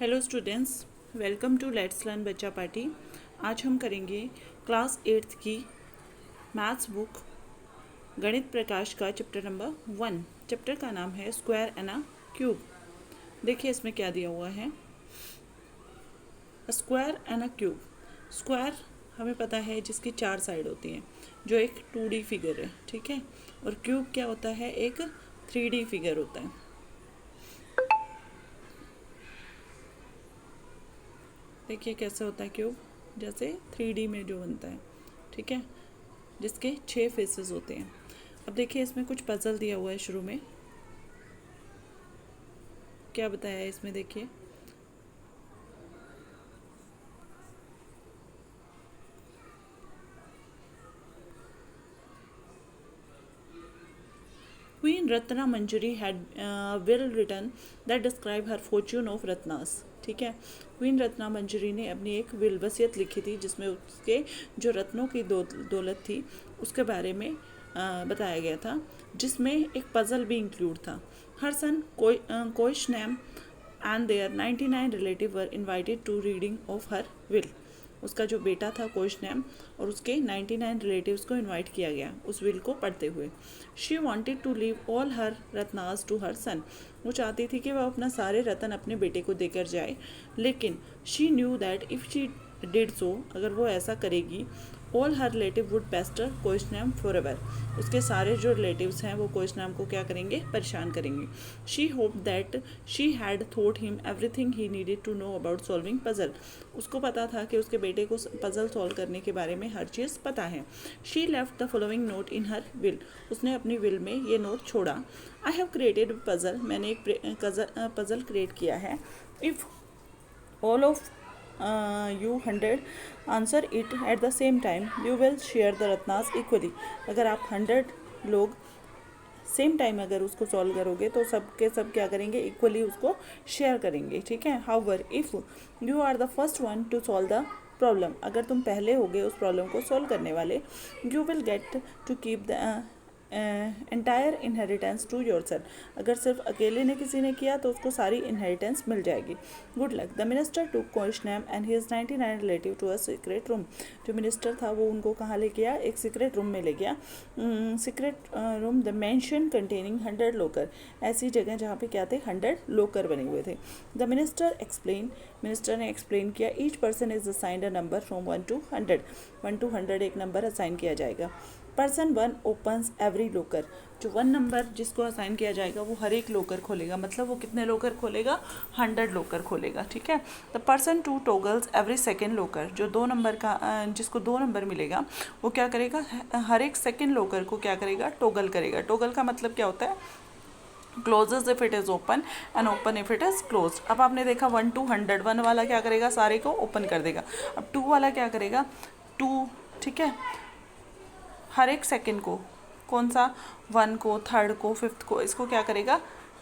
Hello students, welcome to let's learn बच्चा party. आज हम करेंगे क्लास 8th की मैथ्स बुक गणित प्रकाश का चैप्टर नंबर 1। चैप्टर का नाम है स्क्वायर एंड अ क्यूब। देखिए इसमें क्या दिया हुआ है, square and a cube. Square हमें पता है जिसकी 4 साइड होती हैं, जो एक 2D फिगर है, ठीक है। और क्यूब क्या होता है, एक 3D फिगर होता है। देखिए कैसे होता है क्यूब, जैसे 3D में जो बनता है, ठीक है, जिसके 6 फेसेस होते हैं। अब देखिए इसमें कुछ पजल दिया हुआ है शुरू में। क्या बताया है इसमें, देखिए queen Ratna Manjari had will written that describe her fortune of Ratnas. ठीक है, क्वीन रत्ना मंजरी ने अपनी एक विल वसीयत लिखी थी जिसमें उसके जो रत्नों की दौलत थी उसके बारे में बताया गया था, जिसमें एक पजल भी इंक्लूड था। हर सन कोइश name and there 99 relative were invited to reading of her will. उसका जो बेटा था कोशनैम और उसके 99 रिलेटिव्स को इनवाइट किया गया उस विल को पढ़ते हुए। She wanted to leave all her रत्नास टू हर सन। वो चाहती थी कि वह अपना सारे रत्न अपने बेटे को देकर जाए, लेकिन she knew that if she did so, अगर वो ऐसा करेगी, all her relative would pester कोशनैम फॉर एवर। उसके सारे जो रिलेटिव्स हैं वो कोशनैम को क्या करेंगे, परेशान करेंगे। She hope that she had thought him everything he needed to know about solving puzzle. उसको पता था कि उसके बेटे को पजल सॉल्व करने के बारे में हर चीज़ पता है। She left the following note in her will. उसने अपनी विल में ये नोट छोड़ा। I have created puzzle. मैंने एक पजल क्रिएट किया है। If all of you 100 answer it at the same time, you will share the ratnas equally। अगर आप 100 लोग सेम टाइम अगर उसको सॉल्व करोगे तो सब के सब क्या करेंगे, इक्वली उसको शेयर करेंगे, ठीक है। However if you are the first one to solve the problem, अगर तुम पहले होगे उस प्रॉब्लम को सॉल्व करने वाले, you will get to keep the entire inheritance to yourself. अगर सिर्फ अकेले ने किसी ने किया तो उसको सारी इनहेरिटेंस मिल जाएगी। Good luck. The minister to कोशनैम and his 99 relative to a secret room. जो मिनिस्टर था वो उनको कहाँ ले गया, एक सीक्रेट रूम में ले गया। Secret room the mention containing 100 लोकर। ऐसी जगह जहाँ पे क्या थे, 100 लोकर बने हुए थे। The minister explain. मिनिस्टर ने एक्सप्लेन किया, each person is assigned a number from 1 to 100। 1 to 100 एक नंबर असाइन किया जाएगा। पर्सन 1 ओपन्स एवरी लोकर। जो 1 नंबर जिसको असाइन किया जाएगा वो हर एक लोकर खोलेगा, मतलब वो कितने लोकर खोलेगा, 100 लोकर खोलेगा, ठीक है। The person 2 toggles every second लोकर। जो 2 नंबर का जिसको 2 नंबर मिलेगा वो क्या करेगा, हर एक सेकेंड लोकर को क्या करेगा, टोगल करेगा। टोगल का मतलब क्या होता है, closes if it is open and open if it is close. अब आपने देखा 1 to 100, 1 वाला क्या करेगा, सारे को ओपन कर देगा। अब 2 वाला क्या करेगा, 2, ठीक है, हर एक सेकंड को, कौन सा, 1 को, 3rd को, 5th को, इसको क्या करेगा,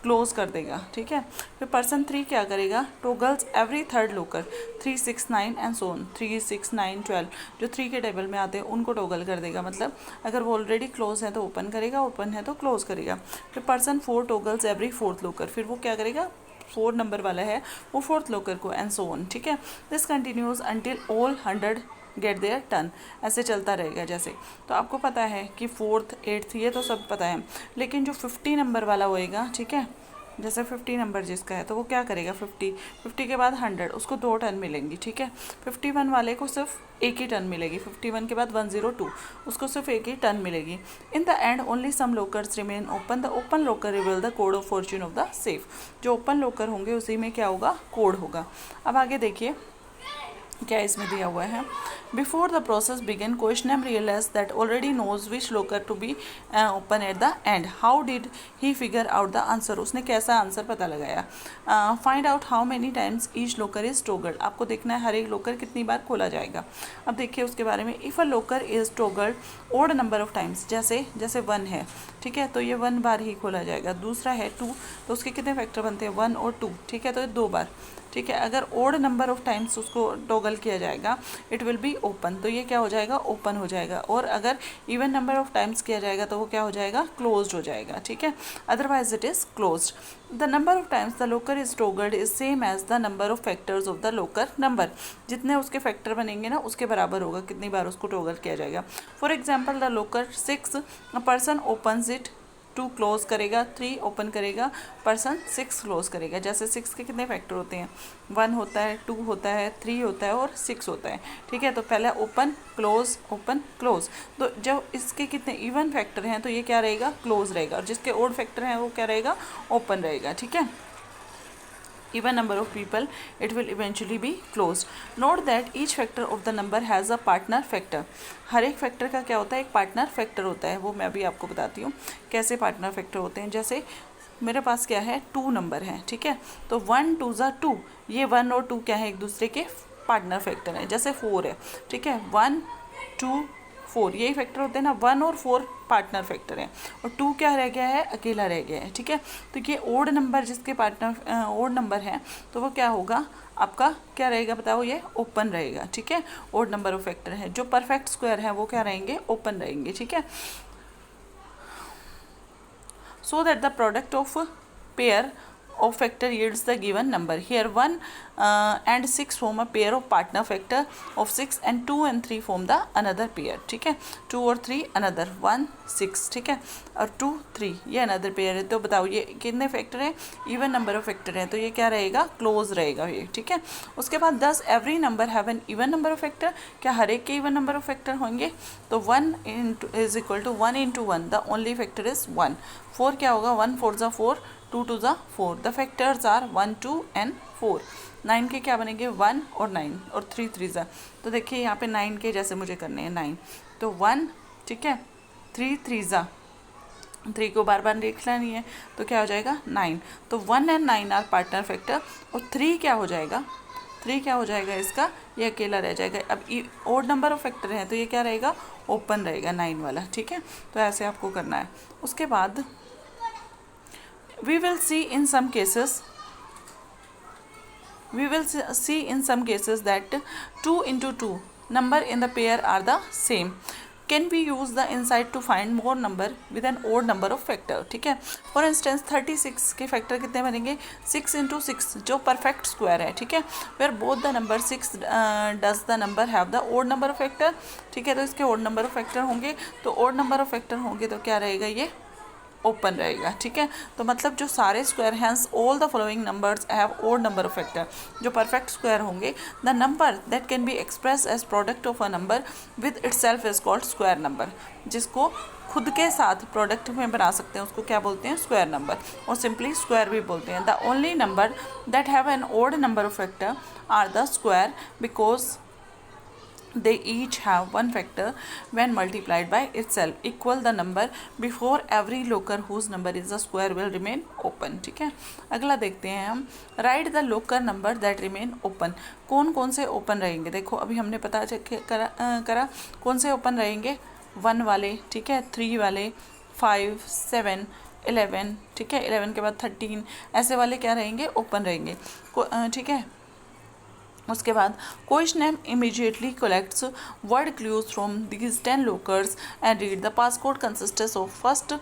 क्लोज कर देगा, ठीक है। फिर पर्सन 3 क्या करेगा, toggles every 3rd locker 3, 6, 9 and so on. 3, 6, 9, 12 जो 3 के टेबल में आते हैं उनको टोगल कर देगा, मतलब अगर वो ऑलरेडी क्लोज है तो ओपन करेगा, ओपन है तो क्लोज करेगा। फिर पर्सन 4 टोगल्स एवरी 4th लोकर। फिर वो क्या करेगा, 4 नंबर वाला है वो 4th लोकर को, एंड सो ऑन, ठीक है। This continues until all 100 get their turn. ऐसे चलता रहेगा जैसे। तो आपको पता है कि 4th 8th ये तो सब पता है, लेकिन जो 50 नंबर वाला होएगा, ठीक है, जैसे 50 नंबर जिसका है तो वो क्या करेगा, 50 के बाद 100, उसको 2 टर्न मिलेंगी, ठीक है। 51 वाले को सिर्फ एक ही टर्न मिलेगी। 51 के बाद 102, उसको सिर्फ एक ही टर्न मिलेगी। In the end only some lockers remain open. The open locker reveal the code of fortune of the safe. जो ओपन लोकर होंगे उसी में क्या होगा, कोड होगा। अब आगे देखिए क्या इसमें दिया हुआ है। Before the process begin, questioner realise that already knows which locker to be open at the end. How did he figure out the answer. उसने कैसा आंसर पता लगाया। Find out how many times each locker is toggled. आपको देखना है हर एक लोकर कितनी बार खोला जाएगा। अब देखिए उसके बारे में, if a locker is toggled odd number of times, जैसे 1 है, ठीक है, तो ये 1 बार ही खोला जाएगा। दूसरा है 2, तो उसके कितने फैक्टर बनते हैं, 1 और 2, ठीक है, तो 2 बार। ठीक है। अगर ओड नंबर ऑफ टाइम्स उसको टॉगल किया जाएगा इट विल बी ओपन, तो ये क्या हो जाएगा, ओपन हो जाएगा। और अगर इवन नंबर ऑफ टाइम्स किया जाएगा तो वो क्या हो जाएगा, क्लोज्ड हो जाएगा, ठीक है, otherwise it is closed. The number of times the locker is toggled is same as the number of factors of the locker number, जितने उसके फैक्टर बनेंगे ना उसके बराबर होगा कितनी बार उसको टॉगल किया जाएगा। For example the locker 6 a person opens it, 2 close करेगा, 3 ओपन करेगा, पर्सन 6 क्लोज करेगा। जैसे 6 के कितने फैक्टर होते हैं, 1 होता है, 2 होता है, 3 होता है और 6 होता है, ठीक है। तो पहला ओपन क्लोज, तो जब इसके कितने इवन फैक्टर हैं तो ये क्या रहेगा, क्लोज रहेगा, और जिसके ओड फैक्टर हैं वो क्या रहेगा, ओपन रहेगा, ठीक है। even number of people it will eventually be closed. Note that each factor of the number has a partner factor. हर एक फैक्टर का क्या होता है, एक पार्टनर फैक्टर होता है, वो मैं अभी आपको बताती हूँ कैसे पार्टनर फैक्टर होते हैं। जैसे मेरे पास क्या है, 2 नंबर है, ठीक है, तो 1 2 ज़ा 2, ये 1 और 2 क्या है, एक दूसरे के पार्टनर फैक्टर है। जैसे 4 है, ठीक है, 1 2 4 यही फैक्टर होते हैं ना, 1 और 4 पार्टनर फैक्टर हैं, और 2 क्या रह गया है, अकेला रह गया है, ठीक है। तो ये ओड नंबर जिसके पार्टनर ओड नंबर है तो वो क्या होगा, आपका क्या रहेगा बताओ, ये ओपन रहेगा, ठीक है। ओड नंबर ऑफ फैक्टर है, जो परफेक्ट स्क्वायर है वो क्या रहेंगे, ओपन रहेंगे, ठीक है। So that the product of pair of factor yields the given number. Here 1 and 6 form a pair of partner factor of 6 and 2 and 3 form the another pair, ठीक है। 2 और 3 another 1 6, ठीक है, और 2 3 ये another pair है। तो बताओ ये कितने फैक्टर है, इवन नंबर ऑफ फैक्टर है, तो ये क्या रहेगा, क्लोज रहेगा ये, ठीक है। उसके बाद 10 every number have an even number of factor, क्या हर एक के इवन नंबर ऑफ फैक्टर होंगे, तो 1 is equal to 1 into 1, the only factor is 1। 4 क्या होगा, 1 4 ज़ा 4, 2 2 ज़ा 4, द फैक्टर्स आर 1 2 and 4। 9 के क्या बनेंगे, 1 और 9 और 3 3 ज़ा, तो देखिए यहाँ पे 9 के जैसे मुझे करने हैं 9, तो 1, ठीक है, 3 3 ज़ा, 3 को बार बार लिखना नहीं है, तो क्या हो जाएगा 9, तो 1 and 9 आर पार्टनर फैक्टर, और 3 क्या हो जाएगा, 3 क्या हो जाएगा इसका, ये अकेला रह जाएगा। अब ओड नंबर ऑफ फैक्टर है तो ये क्या रहेगा, ओपन रहेगा 9 वाला, ठीक है। तो ऐसे आपको करना है। उसके बाद we will see in some cases that 2 into 2 number in the pair are the same. Can we use the insight to find more number with an odd number of factor, ठीक है। फॉर इंस्टेंस 36 के factor कितने बनेंगे, 6 into 6 जो perfect square है, ठीक है, where both the number 6 does the number have the odd number of factor, ठीक है। तो इसके ओड नंबर ऑफ फैक्टर होंगे, तो ओड नंबर ऑफ फैक्टर होंगे तो क्या रहेगा, ये ओपन रहेगा, ठीक है। तो मतलब जो सारे स्क्वायर हैं, all the following numbers have odd number of factor, जो परफेक्ट स्क्वायर होंगे, the number that can be express as product of a number with itself is called square number, जिसको खुद के साथ प्रोडक्ट में बना सकते हैं उसको क्या बोलते हैं, स्क्वायर नंबर, और सिंपली स्क्वायर भी बोलते हैं। The only number that have an odd number of factor are the square because they each have one factor when multiplied by itself equal the number before every locker whose number is a square will remain open, ठीक है। अगला देखते हैं हम, write the locker number that remain open। कौन कौन से open रहेंगे, देखो अभी हमने पता करा कौन से ओपन रहेंगे, 1 वाले, ठीक है, 3 वाले, 5 7 11, ठीक है, 11 के बाद 13, ऐसे वाले क्या रहेंगे, ओपन रहेंगे, ठीक है। उसके बाद question immediately collects word clues from these 10 lockers and read the passcode consistence of first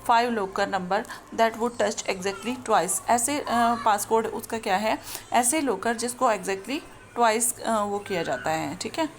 5 locker number that would touch exactly twice. ऐसे पासकोड उसका क्या है, ऐसे लोकर जिसको एग्जैक्टली ट्वाइस वो किया जाता है, ठीक है।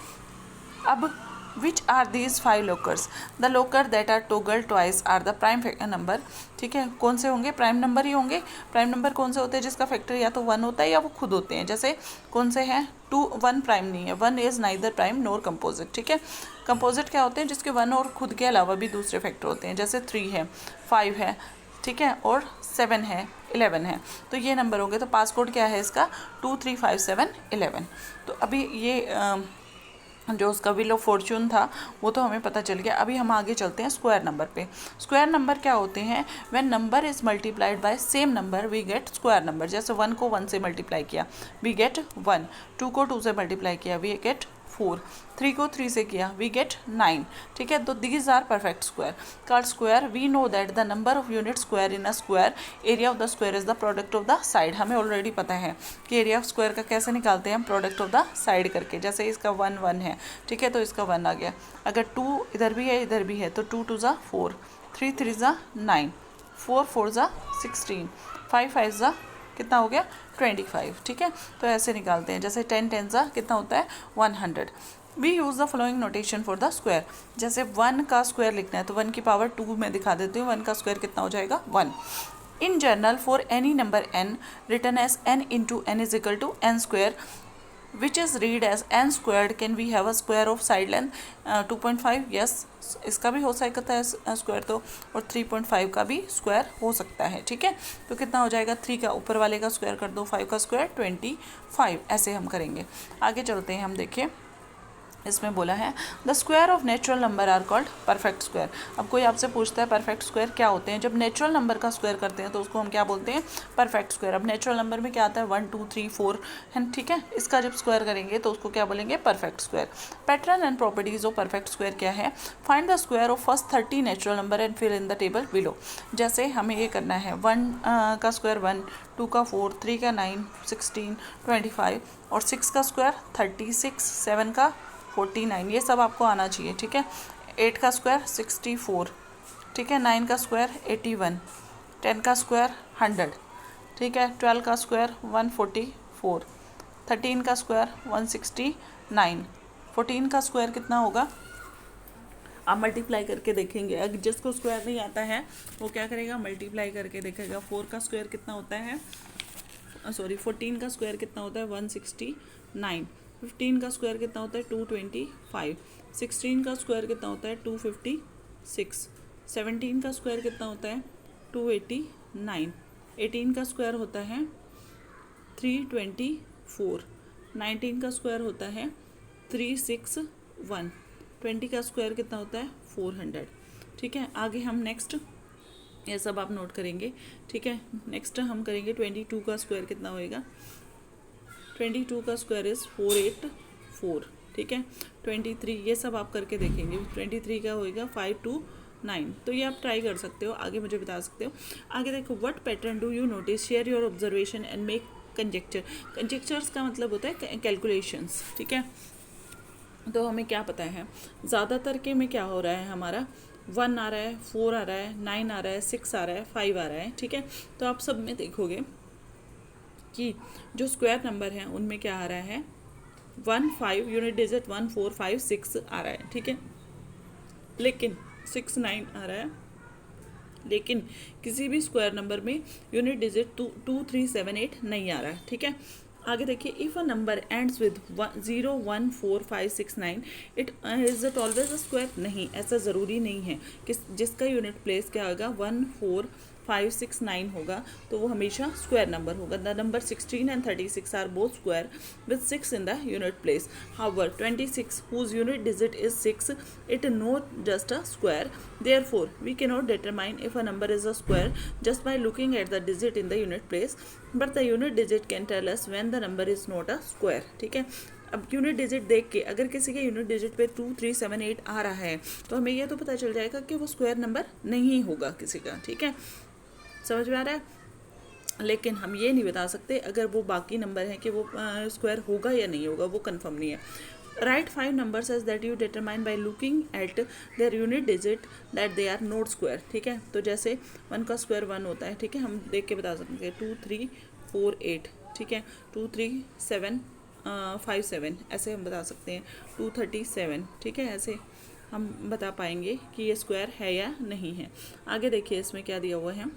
अब which are these 5 lockers? The locker that are toggled twice are the prime number, ठीक है। कौन से होंगे, प्राइम नंबर ही होंगे। प्राइम नंबर कौन से होते हैं, जिसका फैक्टर या तो 1 होता है या वो खुद होते हैं। जैसे कौन से हैं, 1 प्राइम नहीं है, 1 is neither prime NOR composite, ठीक है। कंपोजिट क्या होते हैं, जिसके 1 और खुद के अलावा भी दूसरे फैक्टर होते हैं, जैसे 3 है, 5 है, ठीक है, और 7 है, 11 है, तो ये नंबर होंगे। तो पासकोड क्या है इसका, 2 3 5 7 11। तो अभी ये जो उसका व्हील ऑफ फॉर्चून था वो तो हमें पता चल गया। अभी हम आगे चलते हैं स्क्वायर नंबर पे। स्क्वायर नंबर क्या होते हैं, when number is multiplied by same number we get square number. जैसे 1 को 1 से मल्टीप्लाई किया वी गेट 1, 2 को 2 से मल्टीप्लाई किया वी गेट 4, 3 को 3 से किया, वी गेट 9, ठीक है। तो these are perfect square called square. We know that the number of unit square in a square, area of the square is the product of the side. हमें already पता है कि एरिया ऑफ स्क्वायर का कैसे निकालते हैं हम, product of the side करके। जैसे इसका 1 1 है, ठीक है, तो इसका 1 आ गया। अगर 2 इधर भी है इधर भी है तो 2 2 ज़ा 4, 3 3 ज़ा 9, 4 4 ज़ा 16, 5 5 ज़ा कितना हो गया 25, ठीक है। तो ऐसे निकालते हैं। जैसे 10 10 ज़ा कितना होता है 100। We use the following notation for the square. जैसे 1 का स्क्वायर लिखना है तो 1 की पावर 2 में दिखा देती हूँ। 1 का स्क्वायर कितना हो जाएगा 1। In general for any number n written as n into n is equal to n square which is read as n squared, can we have a square of side length 2.5? yes, इसका भी हो सकता है square तो, और 3.5 का भी square हो सकता है, ठीक है। तो कितना हो जाएगा 3 का ऊपर वाले का स्क्वायर कर दो, 5 का स्क्वायर 25, ऐसे हम करेंगे। आगे चलते हैं हम, देखिए इसमें बोला है the square of natural number are called perfect square. अब कोई आपसे पूछता है परफेक्ट स्क्वायर क्या होते हैं, जब नेचुरल नंबर का स्क्वायर करते हैं तो उसको हम क्या बोलते हैं परफेक्ट स्क्वायर। अब नेचुरल नंबर में क्या आता है 1 2 3 4 है, ठीक है। इसका जब स्क्वायर करेंगे तो उसको क्या बोलेंगे perfect square. Pattern and properties of perfect square क्या है, find the square of first 30 natural number and fill in the table below. जैसे हमें ये करना है 1 का स्क्वायर 1, 2 का 4, 3 का 9, 16, 25 और 6 का स्क्वायर 36, 7 का 49, ये सब आपको आना चाहिए, ठीक है। 8 का स्क्वायर 64, ठीक है। 9 का स्क्वायर 81, 10 का स्क्वायर 100, ठीक है। 12 का स्क्वायर 144, 13 का स्क्वायर 169, 14 का स्क्वायर कितना होगा, आप मल्टीप्लाई करके देखेंगे। अगर जिसको स्क्वायर नहीं आता है वो क्या करेगा मल्टीप्लाई करके देखेगा। 4 का स्क्वायर कितना होता है, 14 का स्क्वायर कितना होता है 169, 15 का स्क्वायर कितना होता है 225, 16 का स्क्वायर कितना होता है 256, 17 का स्क्वायर कितना होता है 289, 18 का स्क्वायर होता है 324, 19 का स्क्वायर होता है 361, 20 का स्क्वायर कितना होता है 400, ठीक है। आगे हम नेक्स्ट ये सब आप नोट करेंगे, ठीक है। नेक्स्ट हम करेंगे 22 का स्क्वायर कितना होएगा, 22 का स्क्वायर इज़ 484, ठीक है। 23 ये सब आप करके देखेंगे। 23 का होएगा 529, तो ये आप ट्राई कर सकते हो, आगे मुझे बता सकते हो। आगे देखो what pattern do you notice, share your observation and make conjecture. Conjectures का मतलब होता है कैलकुलेशंस, ठीक है। तो हमें क्या पता है ज़्यादातर के में क्या हो रहा है, हमारा 1 आ रहा है, 4 आ रहा है, 9 आ रहा है, 6 आ रहा है, 5 आ रहा है, ठीक है। तो आप सब में देखोगे कि जो स्क्वायर नंबर हैं उनमें क्या आ रहा है 1 5 यूनिट डिजिट 1 4 5 6 आ रहा है, ठीक है। लेकिन 6 9 आ रहा है, लेकिन किसी भी स्क्वायर नंबर में यूनिट डिजिट 2 3 7 8 नहीं आ रहा है, ठीक है। आगे देखिए if a number ends with 0 1 4 5 6 9 it is it always a square, नहीं, ऐसा ज़रूरी नहीं है कि जिसका यूनिट प्लेस क्या होगा 1 4 5 6 9 होगा तो वो हमेशा स्क्वायर नंबर होगा। The number 16 and 36 are both square with 6 in the unit place. However, 26 whose unit digit is 6 it not just a square. Therefore, we cannot determine if a number is a square just by looking at the digit in the unit place. But the unit digit can tell us when the number is not a square. ठीक है। अब unit digit देख के अगर किसी के unit digit पे 2 3 7 8 आ रहा है तो हमें यह तो पता चल जाएगा कि वो स्क्वायर नंबर नहीं होगा किसी का, ठीक है। समझ में आ रहा है। लेकिन हम ये नहीं बता सकते अगर वो बाकी नंबर है कि वो स्क्वायर होगा या नहीं होगा, वो कंफर्म नहीं है। Write 5 numbers as that you determine by looking at their unit digit that they are not square, ठीक है। तो जैसे 1 का स्क्वायर 1 होता है, ठीक है, हम देख के बता सकते हैं 2 3 4 8, ठीक है। 2 3 7 5 7 ऐसे हम बता सकते हैं। 237, ठीक है, ऐसे हम बता पाएंगे कि ये स्क्वायर है या नहीं है। आगे देखिए इसमें क्या दिया हुआ है,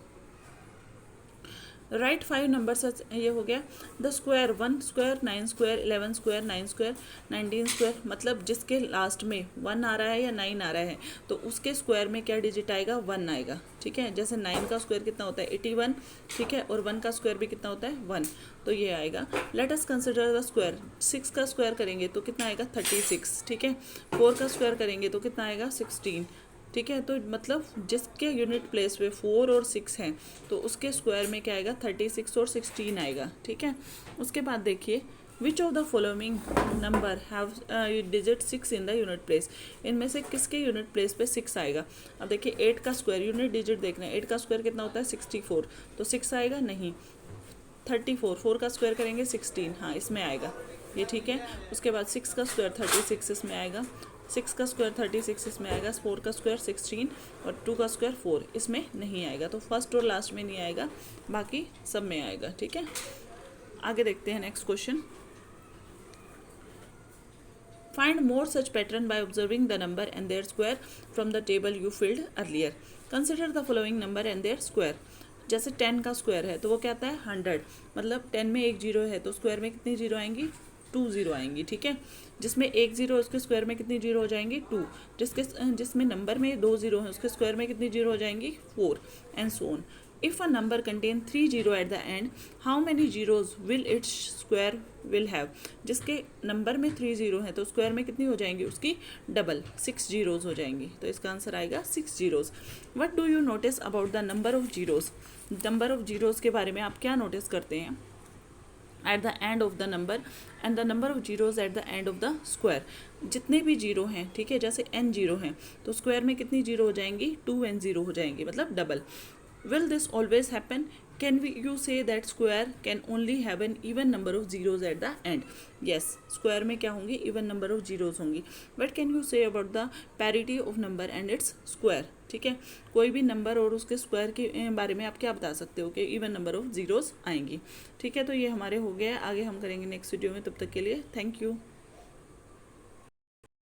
राइट 5 नंबर्स, ये हो गया the square 1 square 9 square 11 square 9 square 19 square, मतलब जिसके लास्ट में 1 आ रहा है या 9 आ रहा है तो उसके स्क्वायर में क्या डिजिट आएगा 1 आएगा, ठीक है। जैसे 9 का स्क्वायर कितना होता है 81, ठीक है, और 1 का स्क्वायर भी कितना होता है 1, तो ये आएगा। Let us consider the square, 6 का स्क्वायर करेंगे तो कितना आएगा 36, ठीक है। 4 का स्क्वायर करेंगे तो कितना आएगा 16, ठीक है। तो मतलब जिसके यूनिट प्लेस पे 4 और 6 हैं तो उसके स्क्वायर में क्या आएगा 36 और 16 आएगा, ठीक है। उसके बाद देखिए which of the following number have digit 6 in the unit place, इनमें से किसके यूनिट प्लेस पे 6 आएगा। अब देखिए 8 का स्क्वायर, यूनिट डिजिट देखना है, 8 का स्क्वायर कितना होता है 64, तो 6 आएगा नहीं। 34, 4 का स्क्वायर करेंगे 16, हाँ इसमें आएगा ये, ठीक है। उसके बाद 6 का स्क्वायर 36 इसमें आएगा, 6 का स्क्वायर 36 इसमें आएगा, 4 का स्क्वायर 16 और 2 का स्क्वायर 4 इसमें नहीं आएगा। तो फर्स्ट और लास्ट में नहीं आएगा, बाकी सब में आएगा, ठीक है। आगे देखते हैं next question. Find more such pattern by observing the number and their square from the table you filled earlier. Consider the following number and their square. जैसे 10 का स्क्वायर है तो वो क्या आता है 100, मतलब 10 में एक जीरो है तो स्क्वायर में कितनी जीरो आएंगी 2 जीरो आएंगी, ठीक है। जिसमें एक जीरो उसके स्क्वायर में कितनी जीरो हो जाएंगी 2, जिसमें नंबर में 2 जीरो है उसके स्क्वायर में कितनी जीरो हो जाएंगी 4 and so on. If a number contain 3 zero at the end, how many zeros will its square will have? जिसके नंबर में 3 जीरो है तो स्क्वायर में कितनी हो जाएंगी उसकी डबल 6 जीरोज हो जाएंगी। तो इसका आंसर आएगा 6 zeros. What do you notice about the number of zeros? Number of zeros के बारे में आप क्या नोटिस करते हैं eight the end of the number and the number of zeros eight the end of the square. जितने भी zero हैं, ठीक है, जैसे n जीरो हैं तो स्क्वायर में कितनी जीरो हो जाएंगी 2n जीरो हो जाएंगी, मतलब double. Will this always happen? Can you say that square can only have an even number of zeros at the end? Yes, square में क्या होंगी even number of zeros होंगी। But can you say about the parity of number and its square? ठीक है, कोई भी number और उसके स्क्वायर के बारे में आप क्या बता सकते हो कि इवन नंबर ऑफ जीरोस आएंगी, ठीक है। तो ये हमारे हो गया, आगे हम करेंगे नेक्स्ट वीडियो में, तब तक के लिए थैंक यू।